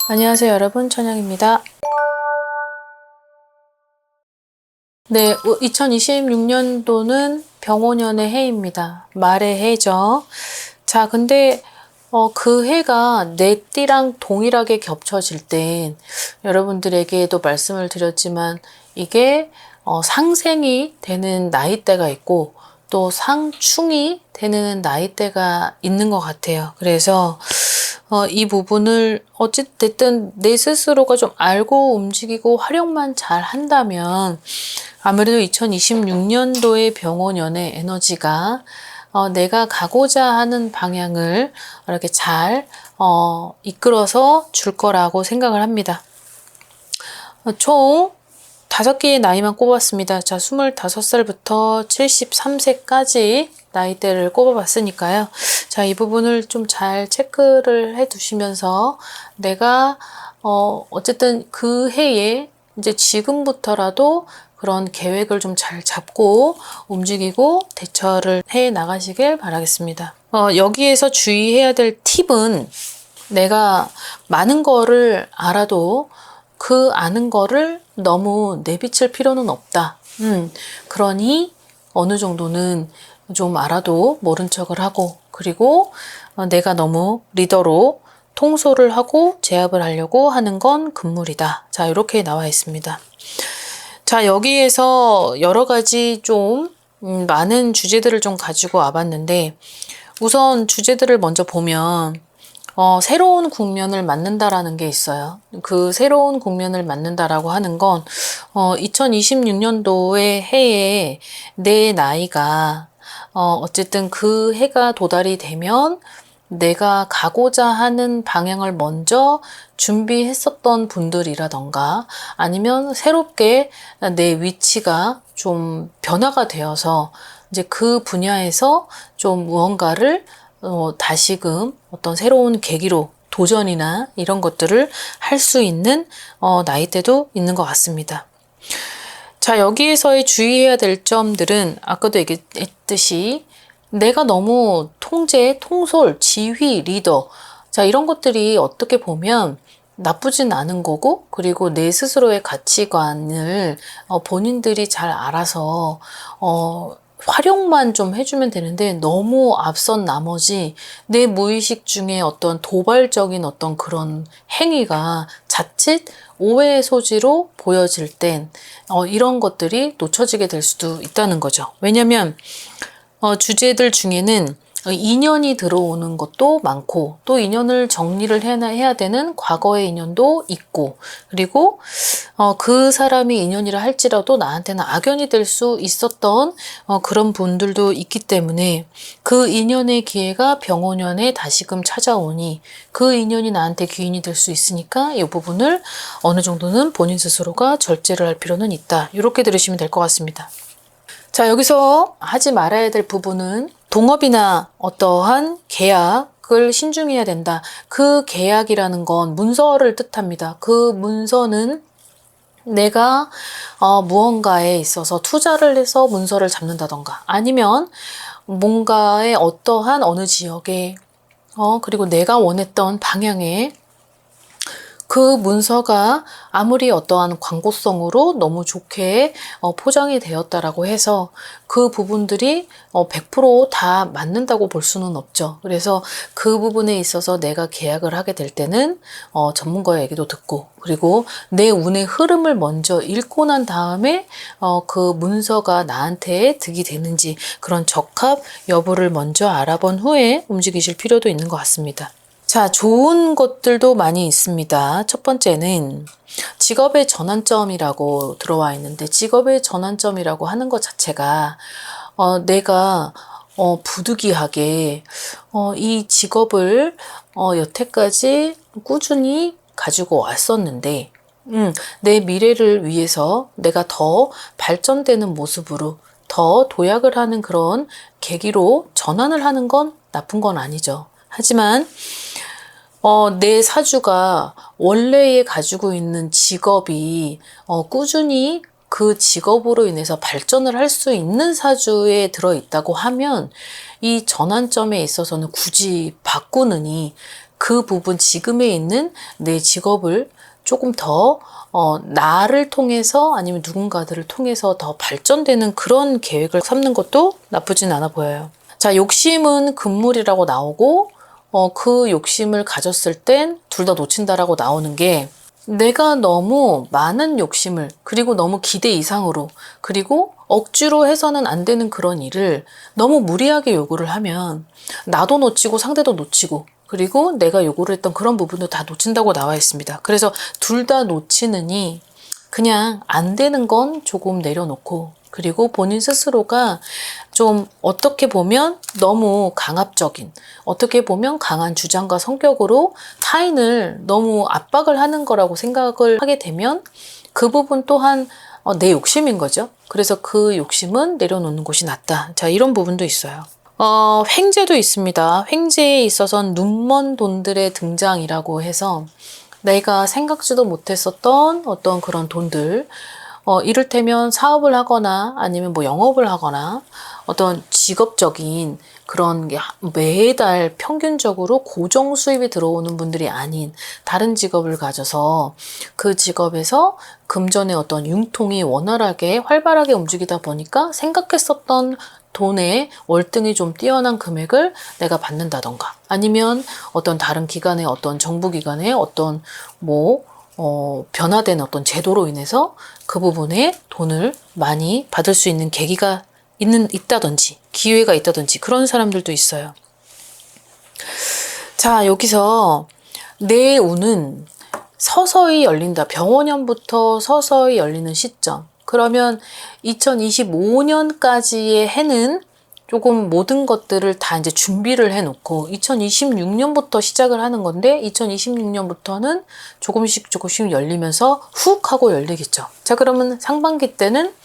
안녕하세요 여러분, 천영입니다. 네, 2026년도는 병오년의 해입니다. 말의 해죠. 자, 근데 그 해가 내 띠랑 동일하게 겹쳐질 땐 여러분들에게도 말씀을 드렸지만 이게 상생이 되는 나이대가 있고 또 상충이 되는 나이대가 있는 것 같아요. 그래서 이 부분을 어찌됐든 내 스스로가 좀 알고 움직이고 활용만 잘 한다면 아무래도 2026년도의 병오년의 에너지가 내가 가고자 하는 방향을 이렇게 잘 이끌어서 줄 거라고 생각을 합니다. 총 5개의 나이만 꼽았습니다. 자, 25살부터 73세까지 나이대를 꼽아봤으니까요. 자, 이 부분을 좀 잘 체크를 해 두시면서 내가 어쨌든 그 해에 이제 지금부터라도 그런 계획을 좀 잘 잡고 움직이고 대처를 해 나가시길 바라겠습니다. 여기에서 주의해야 될 팁은 내가 많은 거를 알아도 그 아는 거를 너무 내비칠 필요는 없다. 그러니 어느 정도는 좀 알아도 모른 척을 하고, 그리고 내가 너무 리더로 통솔을 하고 제압을 하려고 하는 건 금물이다. 자, 이렇게 나와 있습니다. 자, 여기에서 여러 가지 좀 많은 주제들을 좀 가지고 와봤는데, 우선 주제들을 먼저 보면 새로운 국면을 맞는다라는 게 있어요. 그 새로운 국면을 맞는다라고 하는 건 2026년도의 해에 내 나이가 어쨌든 그 해가 도달이 되면 내가 가고자 하는 방향을 먼저 준비했었던 분들이라던가 아니면 새롭게 내 위치가 좀 변화가 되어서 이제 그 분야에서 좀 무언가를 다시금 어떤 새로운 계기로 도전이나 이런 것들을 할 수 있는 나이대도 있는 것 같습니다. 자, 여기에서의 주의해야 될 점들은 아까도 얘기했듯이 내가 너무 통제, 통솔, 지휘, 리더, 자, 이런 것들이 어떻게 보면 나쁘진 않은 거고, 그리고 내 스스로의 가치관을 본인들이 잘 알아서 활용만 좀 해주면 되는데, 너무 앞선 나머지 내 무의식 중에 어떤 도발적인 어떤 그런 행위가 자칫 오해의 소지로 보여질 땐 이런 것들이 놓쳐지게 될 수도 있다는 거죠. 왜냐면 주제들 중에는 인연이 들어오는 것도 많고, 또 인연을 정리를 해야 되는 과거의 인연도 있고, 그리고 그 사람이 인연이라 할지라도 나한테는 악연이 될 수 있었던 그런 분들도 있기 때문에 그 인연의 기회가 병오년에 다시금 찾아오니 그 인연이 나한테 귀인이 될 수 있으니까 이 부분을 어느 정도는 본인 스스로가 절제를 할 필요는 있다. 이렇게 들으시면 될 것 같습니다. 자, 여기서 하지 말아야 될 부분은 동업이나 어떠한 계약을 신중해야 된다. 그 계약이라는 건 문서를 뜻합니다. 그 문서는 내가 무언가에 있어서 투자를 해서 문서를 잡는다던가 아니면 뭔가의 어떠한 어느 지역에 그리고 내가 원했던 방향에 그 문서가 아무리 어떠한 광고성으로 너무 좋게 포장이 되었다라고 해서 그 부분들이 100% 맞는다고 볼 수는 없죠. 그래서 그 부분에 있어서 내가 계약을 하게 될 때는 전문가의 얘기도 듣고, 그리고 내 운의 흐름을 먼저 읽고 난 다음에 그 문서가 나한테 득이 되는지 그런 적합 여부를 먼저 알아본 후에 움직이실 필요도 있는 것 같습니다. 자, 좋은 것들도 많이 있습니다. 첫 번째는 직업의 전환점이라고 들어와 있는데, 직업의 전환점이라고 하는 것 자체가 내가 부득이하게 이 직업을 여태까지 꾸준히 가지고 왔었는데 내 미래를 위해서 내가 더 발전되는 모습으로 더 도약을 하는 그런 계기로 전환을 하는 건 나쁜 건 아니죠. 하지만 내 사주가 원래에 가지고 있는 직업이 꾸준히 그 직업으로 인해서 발전을 할 수 있는 사주에 들어있다고 하면 이 전환점에 있어서는 굳이 바꾸느니 그 부분 지금에 있는 내 직업을 조금 더 나를 통해서 아니면 누군가들을 통해서 더 발전되는 그런 계획을 삼는 것도 나쁘진 않아 보여요. 자, 욕심은 금물이라고 나오고 그 욕심을 가졌을 땐 둘 다 놓친다라고 나오는 게 내가 너무 많은 욕심을 그리고 너무 기대 이상으로 그리고 억지로 해서는 안 되는 그런 일을 너무 무리하게 요구를 하면 나도 놓치고 상대도 놓치고 그리고 내가 요구를 했던 그런 부분도 다 놓친다고 나와 있습니다. 그래서 둘 다 놓치느니 그냥 안 되는 건 조금 내려놓고 그리고 본인 스스로가 좀 어떻게 보면 너무 강압적인 어떻게 보면 강한 주장과 성격으로 타인을 너무 압박을 하는 거라고 생각을 하게 되면 그 부분 또한 내 욕심인 거죠. 그래서 그 욕심은 내려놓는 것이 낫다. 자, 이런 부분도 있어요. 횡재도 있습니다. 횡재에 있어서는 눈먼 돈들의 등장이라고 해서 내가 생각지도 못했었던 어떤 그런 돈들 이를테면 사업을 하거나 아니면 뭐 영업을 하거나 어떤 직업적인 그런 게 매달 평균적으로 고정 수입이 들어오는 분들이 아닌 다른 직업을 가져서 그 직업에서 금전의 어떤 융통이 원활하게 활발하게 움직이다 보니까 생각했었던 돈의 월등히 좀 뛰어난 금액을 내가 받는다던가 아니면 어떤 다른 기관의 어떤 정부기관의 어떤 변화된 어떤 제도로 인해서 그 부분에 돈을 많이 받을 수 있는 계기가 있다든지 기회가 있다든지 그런 사람들도 있어요. 자, 여기서 내 운은 서서히 열린다. 병원년부터 서서히 열리는 시점. 그러면 2025년까지의 해는 조금 모든 것들을 다 이제 준비를 해놓고 2026년부터 시작을 하는 건데 2026년부터는 조금씩 열리면서 훅 하고 열리겠죠. 자, 그러면 상반기 때는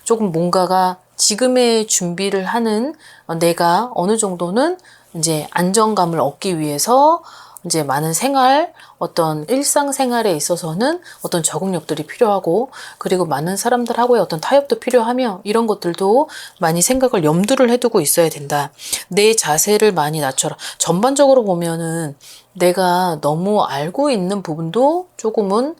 조금 뭔가가 지금의 준비를 하는 내가 어느 정도는 이제 안정감을 얻기 위해서 이제 많은 어떤 일상생활에 있어서는 어떤 적응력들이 필요하고 그리고 많은 사람들하고의 어떤 타협도 필요하며 이런 것들도 많이 생각을 염두를 해두고 있어야 된다. 내 자세를 많이 낮춰라. 전반적으로 보면은 내가 너무 알고 있는 부분도 조금은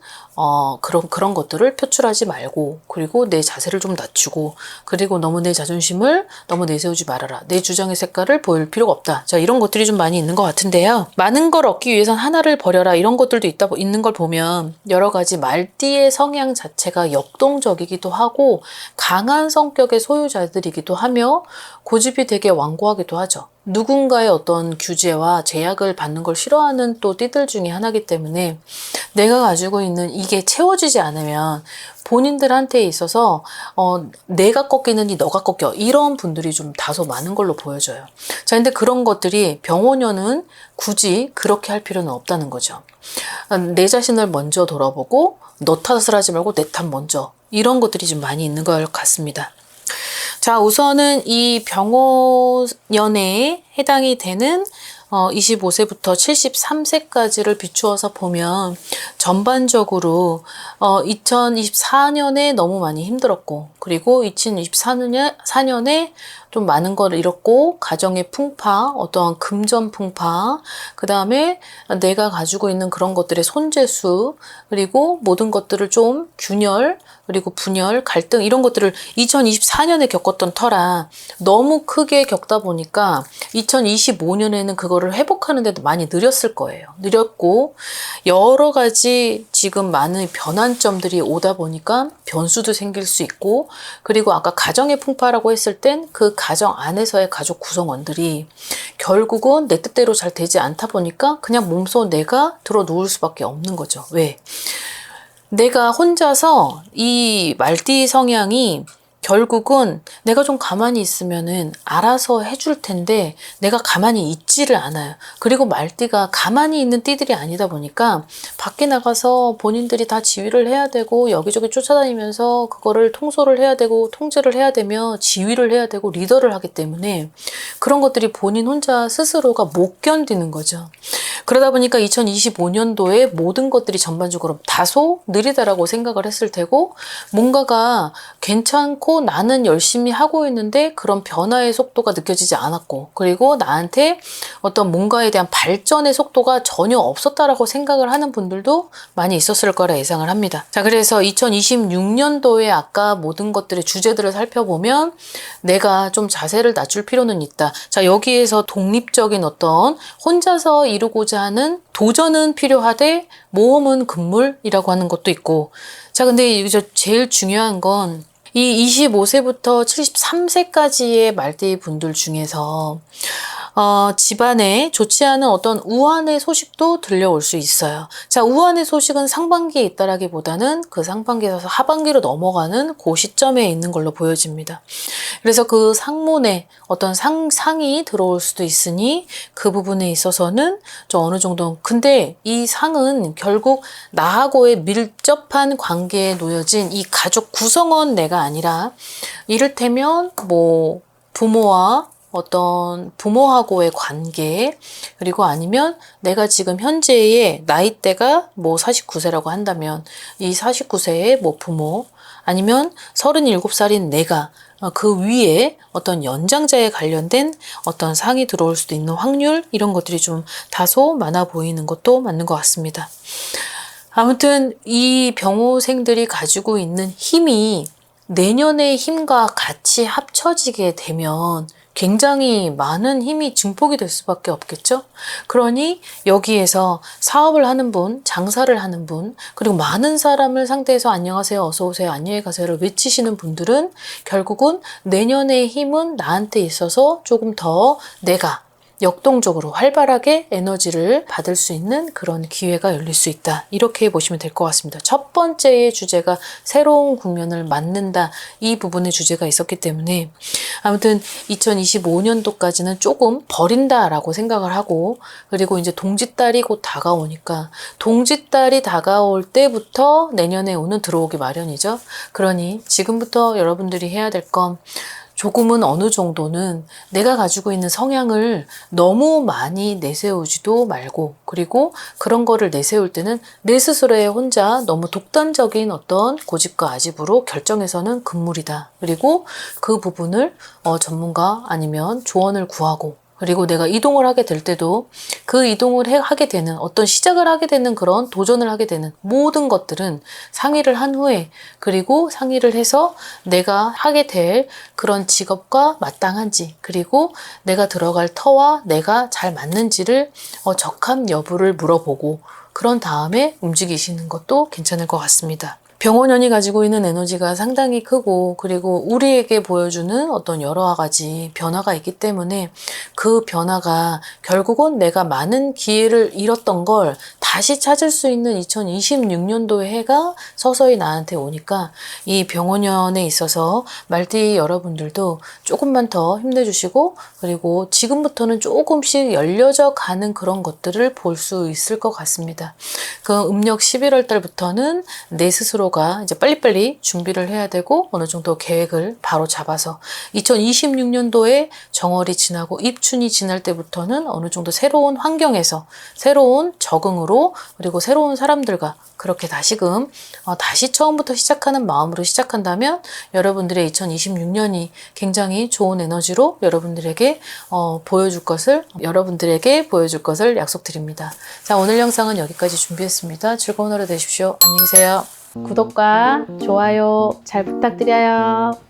그런 것들을 표출하지 말고 그리고 내 자세를 좀 낮추고 그리고 너무 내 자존심을 너무 내세우지 말아라. 내 주장의 색깔을 보일 필요가 없다. 자, 이런 것들이 좀 많이 있는 것 같은데요. 많은 걸 얻기 위해선 하나를 버려라. 이런 것들도 있는 걸 보면 여러 가지 말띠의 성향 자체가 역동적이기도 하고 강한 성격의 소유자들이기도 하며 고집이 되게 완고하기도 하죠. 누군가의 어떤 규제와 제약을 받는 걸 싫어하는 또 띠들 중에 하나이기 때문에 내가 가지고 있는 이게 채워지지 않으면 본인들한테 있어서 내가 꺾이느니 너가 꺾여 이런 분들이 좀 다소 많은 걸로 보여져요. 자, 근데 그런 것들이 병원년은 굳이 그렇게 할 필요는 없다는 거죠. 내 자신을 먼저 돌아보고 너 탓을 하지 말고 내 탓 먼저 이런 것들이 좀 많이 있는 것 같습니다. 자, 우선은 이 병호년에 해당이 되는 25세부터 73세까지를 비추어서 보면 전반적으로 2024년에 너무 많이 힘들었고 그리고 2024년에 좀 많은 걸 잃었고 가정의 풍파, 어떠한 금전 풍파, 그 다음에 내가 가지고 있는 그런 것들의 손재수 그리고 모든 것들을 좀 균열 그리고 분열, 갈등 이런 것들을 2024년에 겪었던 터라 너무 크게 겪다 보니까 2025년에는 그거를 회복하는 데도 많이 느렸을 거예요. 느렸고 여러 가지 지금 많은 변환점들이 오다 보니까 변수도 생길 수 있고 그리고 아까 가정의 풍파라고 했을 땐 그 가정 안에서의 가족 구성원들이 결국은 내 뜻대로 잘 되지 않다 보니까 그냥 몸소 내가 들어 누울 수밖에 없는 거죠. 왜? 내가 혼자서 이 말띠 성향이 결국은 내가 좀 가만히 있으면은 알아서 해줄 텐데 내가 가만히 있지를 않아요. 그리고 말띠가 가만히 있는 띠들이 아니다 보니까 밖에 나가서 본인들이 다 지휘를 해야 되고 여기저기 쫓아다니면서 그거를 통솔을 해야 되고 통제를 해야 되며 지휘를 해야 되고 리더를 하기 때문에 그런 것들이 본인 혼자 스스로가 못 견디는 거죠. 그러다 보니까 2025년도에 모든 것들이 전반적으로 다소 느리다라고 생각을 했을 테고, 뭔가가 괜찮고 나는 열심히 하고 있는데 그런 변화의 속도가 느껴지지 않았고, 그리고 나한테 어떤 뭔가에 대한 발전의 속도가 전혀 없었다라고 생각을 하는 분들도 많이 있었을 거라 예상을 합니다. 자, 그래서 2026년도에 아까 모든 것들의 주제들을 살펴보면 내가 좀 자세를 낮출 필요는 있다. 자, 여기에서 독립적인 어떤 혼자서 이루고자 하는 도전은 필요하되 모험은 금물이라고 하는 것도 있고, 자, 근데 여기서 제일 중요한 건 이 25세부터 73세까지의 말띠 분들 중에서 집안에 좋지 않은 어떤 우환의 소식도 들려올 수 있어요. 자, 우환의 소식은 상반기에 있다라기보다는 그 상반기에서 하반기로 넘어가는 그 시점에 있는 걸로 보여집니다. 그래서 그 상문에 어떤 상이 들어올 수도 있으니 그 부분에 있어서는 좀 어느 정도, 근데 이 상은 결국 나하고의 밀접한 관계에 놓여진 이 가족 구성원 내가 아니라, 이를테면 뭐 부모와 어떤 부모하고의 관계, 그리고 아니면 내가 지금 현재의 나이대가 뭐 49세라고 한다면 이 49세의 뭐 부모, 아니면 37살인 내가 그 위에 어떤 연장자에 관련된 어떤 상이 들어올 수도 있는 확률, 이런 것들이 좀 다소 많아 보이는 것도 맞는 것 같습니다. 아무튼 이 병호생들이 가지고 있는 힘이 내년의 힘과 같이 합쳐지게 되면 굉장히 많은 힘이 증폭이 될 수밖에 없겠죠. 그러니 여기에서 사업을 하는 분, 장사를 하는 분, 그리고 많은 사람을 상대해서 안녕하세요, 어서 오세요, 안녕히 가세요를 외치시는 분들은 결국은 내년의 힘은 나한테 있어서 조금 더 내가 역동적으로 활발하게 에너지를 받을 수 있는 그런 기회가 열릴 수 있다. 이렇게 보시면 될 것 같습니다. 첫 번째의 주제가 새로운 국면을 맞는다. 이 부분의 주제가 있었기 때문에 아무튼 2025년도까지는 조금 버린다라고 생각을 하고, 그리고 이제 동짓달이 곧 다가오니까 동짓달이 다가올 때부터 내년에 오는 들어오기 마련이죠. 그러니 지금부터 여러분들이 해야 될 건 조금은 어느 정도는 내가 가지고 있는 성향을 너무 많이 내세우지도 말고, 그리고 그런 거를 내세울 때는 내 스스로의 혼자 너무 독단적인 어떤 고집과 아집으로 결정해서는 금물이다. 그리고 그 부분을 전문가 아니면 조언을 구하고, 그리고 내가 이동을 하게 될 때도 그 이동을 하게 되는 어떤 시작을 하게 되는 그런 도전을 하게 되는 모든 것들은 상의를 한 후에, 그리고 상의를 해서 내가 하게 될 그런 직업과 마땅한지, 그리고 내가 들어갈 터와 내가 잘 맞는지를 적합 여부를 물어보고, 그런 다음에 움직이시는 것도 괜찮을 것 같습니다. 병원연이 가지고 있는 에너지가 상당히 크고, 그리고 우리에게 보여주는 어떤 여러 가지 변화가 있기 때문에 그 변화가 결국은 내가 많은 기회를 잃었던 걸 다시 찾을 수 있는 2026년도의 해가 서서히 나한테 오니까, 이 병원연에 있어서 말띠 여러분들도 조금만 더 힘내주시고, 그리고 지금부터는 조금씩 열려져 가는 그런 것들을 볼 수 있을 것 같습니다. 그 음력 11월 달부터는 내 스스로가 이제 빨리빨리 준비를 해야 되고, 어느 정도 계획을 바로 잡아서 2026년도에 정월이 지나고 입춘이 지날 때부터는 어느 정도 새로운 환경에서 새로운 적응으로, 그리고 새로운 사람들과 그렇게 다시금 다시 처음부터 시작하는 마음으로 시작한다면 여러분들의 2026년이 굉장히 좋은 에너지로 여러분들에게 보여줄 것을 약속드립니다. 자, 오늘 영상은 여기까지 준비했습니다. 즐거운 하루 되십시오. 안녕히 계세요. 구독과 좋아요 잘 부탁드려요.